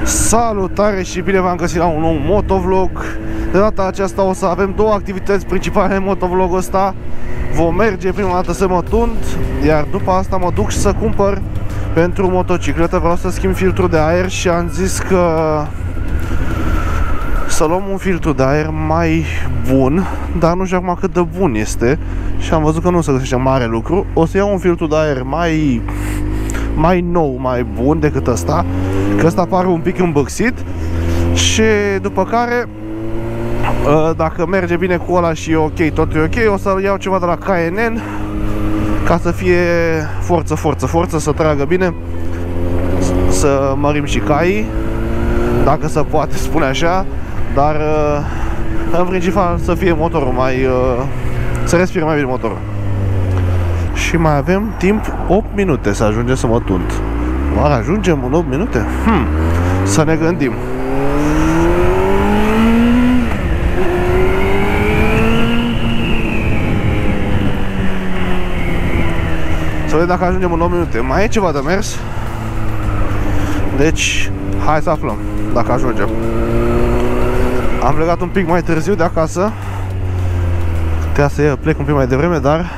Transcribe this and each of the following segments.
Salutare și bine v-am găsit la un nou motovlog. De data aceasta o să avem două activități principale în motovlogul ăsta. Vom merge prima dată să mă tund, iar după asta mă duc și să cumpăr pentru motocicletă. Vreau să schimb filtrul de aer și am zis că să luăm un filtru de aer mai bun, dar nu știu acum cât de bun este. Și am văzut că nu se găsește mare lucru. O să iau un filtru de aer mai nou, mai bun decât ăsta, că ăsta pare un pic îmbârxit. Și după care, dacă merge bine cu ăla și e ok, tot e ok, o să iau ceva de la K&N ca să fie forță, să tragă bine, să mărim și caii, dacă se poate spune așa, dar în principal să fie motorul mai, să respire mai bine motorul. Și mai avem timp 8 minute să ajungem să mă tund. Oare ajungem în 8 minute? Să ne gândim. Să vedem dacă ajungem în 8 minute. Mai e ceva de mers. Deci, hai să aflăm dacă ajungem. Am plecat un pic mai târziu de acasă. Trebuia să plec un pic mai devreme, dar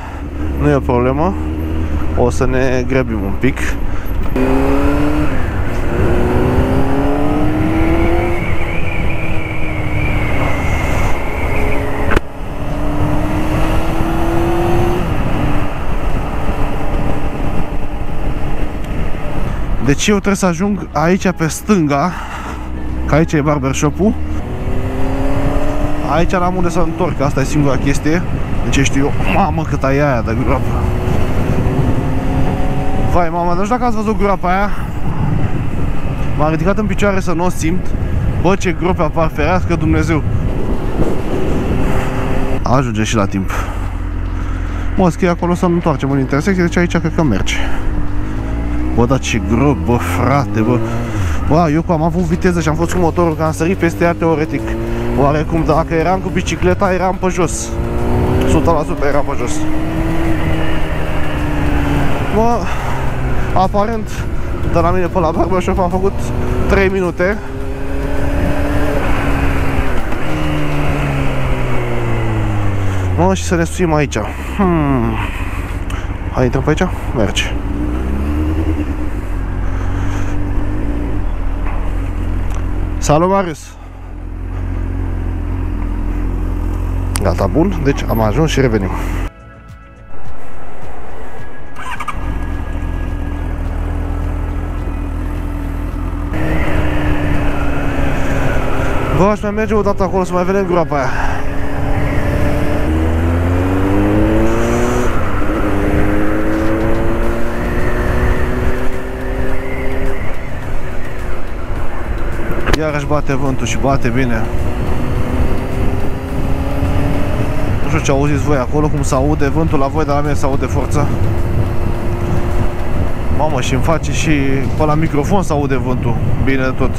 nu e o problemă. O să ne grăbim un pic. Deci eu trebuie să ajung aici pe stânga, că aici e barbershop-ul. Aici n-am unde să întorc, asta e singura chestie. Deci știu eu, mamă, cât ai aia de groapă. Vai, mama, nu știu dacă ați văzut groapa aia. M-am ridicat în picioare să nu o simt. Bă, ce grope apar, ferească Dumnezeu. Ajunge și la timp. Mă, scrie acolo să nu întoarcem în intersecție, deci aici cred că merge. Bă, dar ce grob, bă, frate, bă. Bă, eu am avut viteză și am fost cu motorul, că am sărit peste ea teoretic. Oarecum, dacă eram cu bicicleta, eram pe jos. 100% eram pe jos. Bă, aparent, de la mine până la barbershop am făcut 3 minute. Mă, și să ne suim aici. Hai, intrăm pe aici? Merge. Salut, Marius! Gata, bun, deci am ajuns și revenim. Bă, aș mai merge o dată acolo să mai vedem groapa aia. Iarăși bate vântul și bate bine. Nu știu ce auziți voi acolo, cum se aude vântul la voi, dar la mine se aude forță. Mamă, și îmi face și pe la microfon se aude vântul. Bine tot.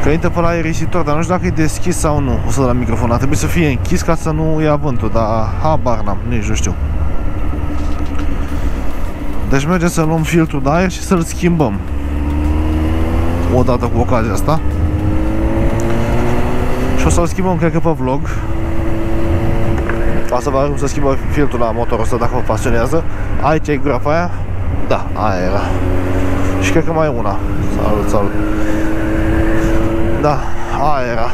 Că intră pe la aerisitor, dar nu știu dacă e deschis sau nu. O să de la microfon, ar trebui să fie închis ca să nu ia vântul, dar habar n-am, nici nu știu. Deci mergem să luăm filtrul de aer și să-l schimbăm odată cu ocazia asta. Și o să-l schimbăm, cred că pe vlog. O să vă arăt cum să schimbă filtrul la motorul ăsta, dacă vă pasionează. Aici e groapa aia. Da, aia era. Și cred că mai e una. Salut, salut. Da, aia era.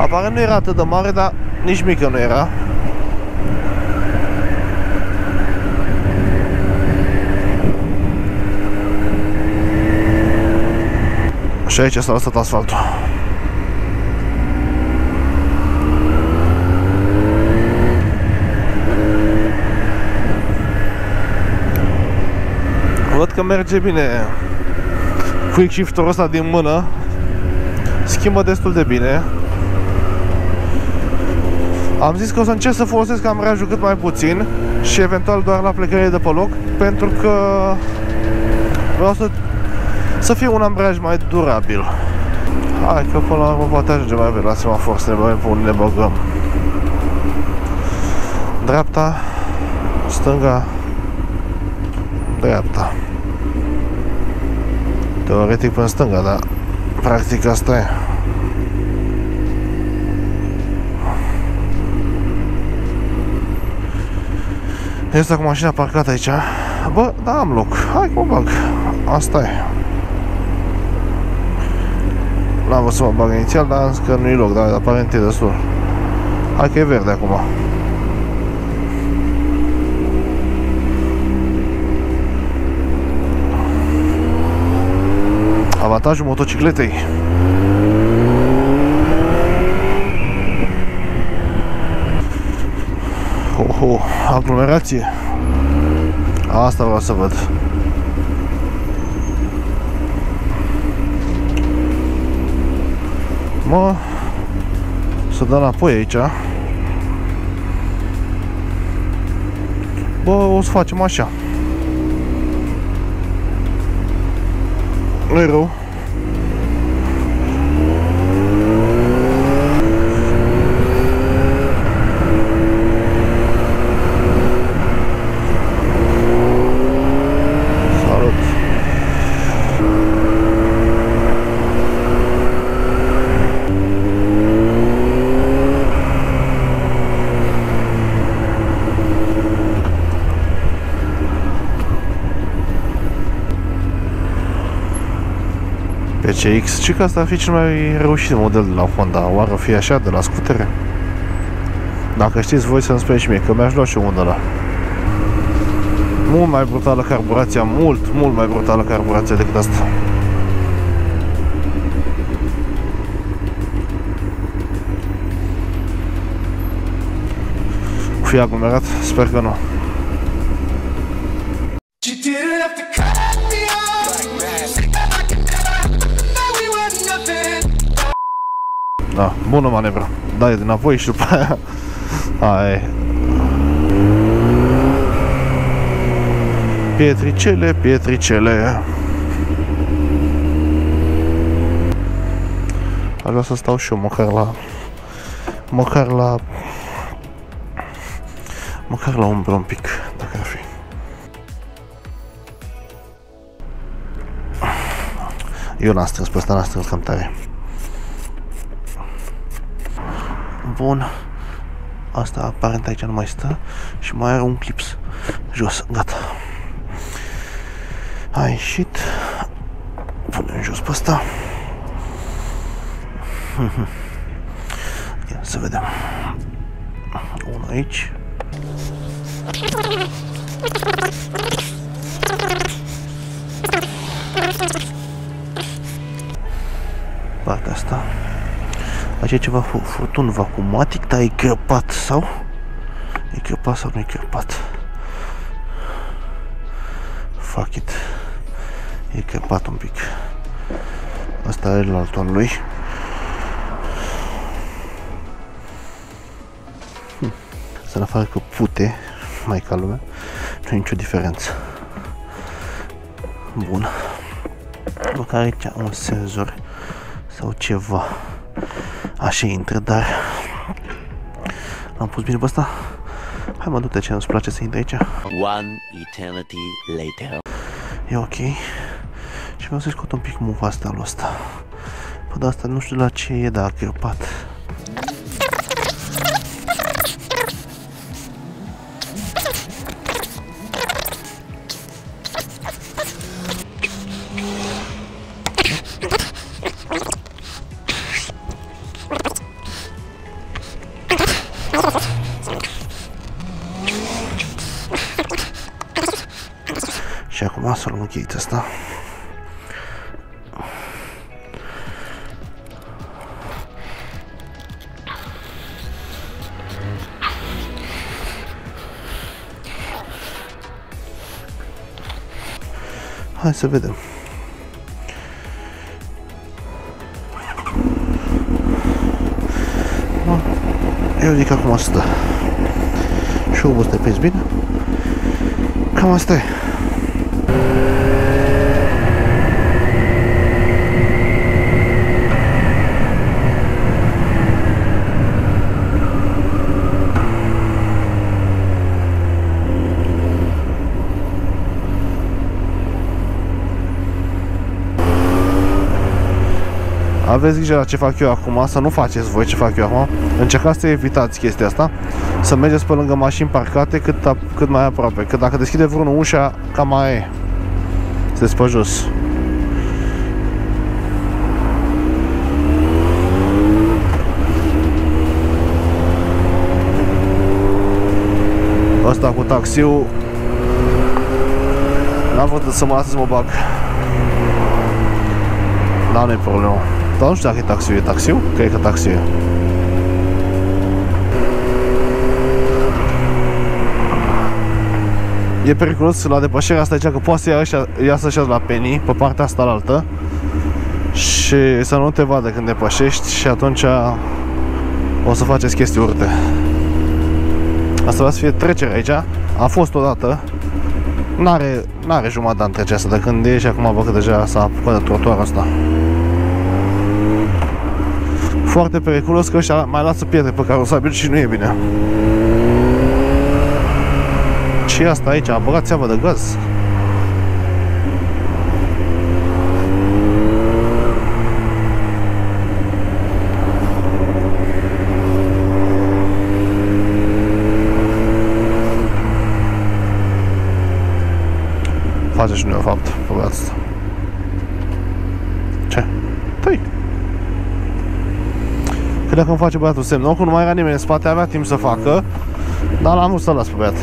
Aparent nu era atât de mare, dar nici mică nu era. Și aici s-a lăsat asfaltul. Văd că merge bine. Quick shifter-ul ăsta din mână schimbă destul de bine. Am zis că o să încerc să folosesc ambrajul cât mai puțin și eventual doar la plecările de pe loc, pentru că vreau să fie un ambraj mai durabil. Hai că până la urmă poate ajunge mai bine la semafor să ne băgăm. Dreapta, stânga, dreapta. Teoretic pe stânga, dar practic asta e. Este cu mașina parcată aici. Bă, da, am loc. Hai că mă bag. Asta e. N-am vrut să mă bag inițial, dar am zis că nu-i loc, dar aparent e destul. Hai că e verde acum. Avantajul motocicletei. Oho, aglomerație. Asta vreau să văd. Mă, să dă înapoi aici. Bă, o să facem așa. Nu-i rău. PCX, și că asta ar fi cel mai reușit model de la Honda. Oare o fi așa de la scutere? Dacă știți voi să-mi spuneți și mie, că mi-aș lua și unul de ăla. Mult mai brutală carburația, mult mai brutală carburația decât asta. Fi aglomerat? Sper că nu. Da, bună manevră. Dai dinapoi și după aia. Aia. Pietricele, pietricele. Aș vrea să stau și eu măcar la umbră un pic, dacă ar fi. Eu l-am strâns pe ăsta, l-am strâns cam tare. Bun. Asta aparent aici nu mai stă și mai are un clips jos, gata. A ieșit. Punem jos pe ăsta. Ia să vedem. Unul aici. Partea asta. Aici e ceva furtun vacuumatic, dar e crăpat sau? E crăpat sau nu e crăpat? Fuck it. E crăpat un pic. Asta e la altul lui. Să în afară că pute, mai ca lumea, nu e nicio diferență. Bun. Măcar aici un senzor sau ceva. Așa intră, dar l-am pus bine pe ăsta. Hai mă, du-te, ce nu-ți place să intre aici. One eternity later. E ok. Și vreau să-i scot un pic muva asta lui ăsta. Păi de asta nu știu la ce e, dar a crăpat. Și acum să luăm încheiți asta. Hai să vedem. Eu zic acum asta. Și o să te pezi bine. Cam asta e. Aveți grijă la ce fac eu acum, să nu faceți voi ce fac eu acum. Încercați să evitați chestia asta, să mergeți pe lângă mașini parcate cât mai aproape. Că dacă deschide vreunul ușa, cam mai e. Sunteți pe jos. Asta cu taxiul n-am vrut să mă las să mă bag. Da, nu-i problemă. Dar nu știu dacă e taxiul. E taxiul? Cred că taxiul e. E periculos la depășirea asta, zicea că poate să iasă așa la penny pe partea asta la altă și să nu te vadă când depășești și atunci o să faceți chestii urte. Asta va să fie trecere aici. A fost odată. N-are jumătate în trecerea asta de când e și acum văd că deja s-a apucat de trotuarul ăsta. Foarte periculos că ăștia mai lasă pietre pe carosabil și nu e bine. Ce e asta aici? A băgat țeavă de gaz. Face și nu e fapt pe băiatul ăsta. Ce? Tăi! Că dacă îmi face băiatul semn, oricum nu mai era nimeni în spate, avea timp să facă, dar l-am vrut să las pe băiat.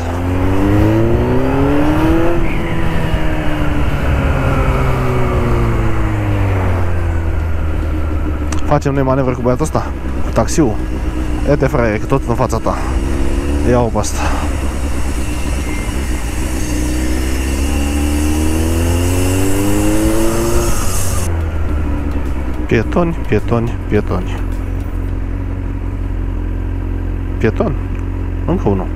Facem noi manevră cu băiatul ăsta, cu taxiul. E-te fraiere, că tot în fața ta. Ia-o pe asta. Pietoni, pietoni, pietoni. Pieton? Încă unul.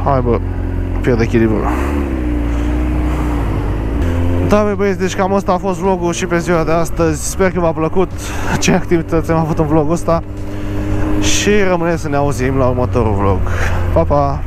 Hai bă, pierd echilibrul. Da, băi băieți, deci cam asta a fost vlogul și pe ziua de astăzi. Sper că v-a plăcut ce activități am avut în vlogul ăsta. Și rămâneți să ne auzim la următorul vlog. Pa, pa!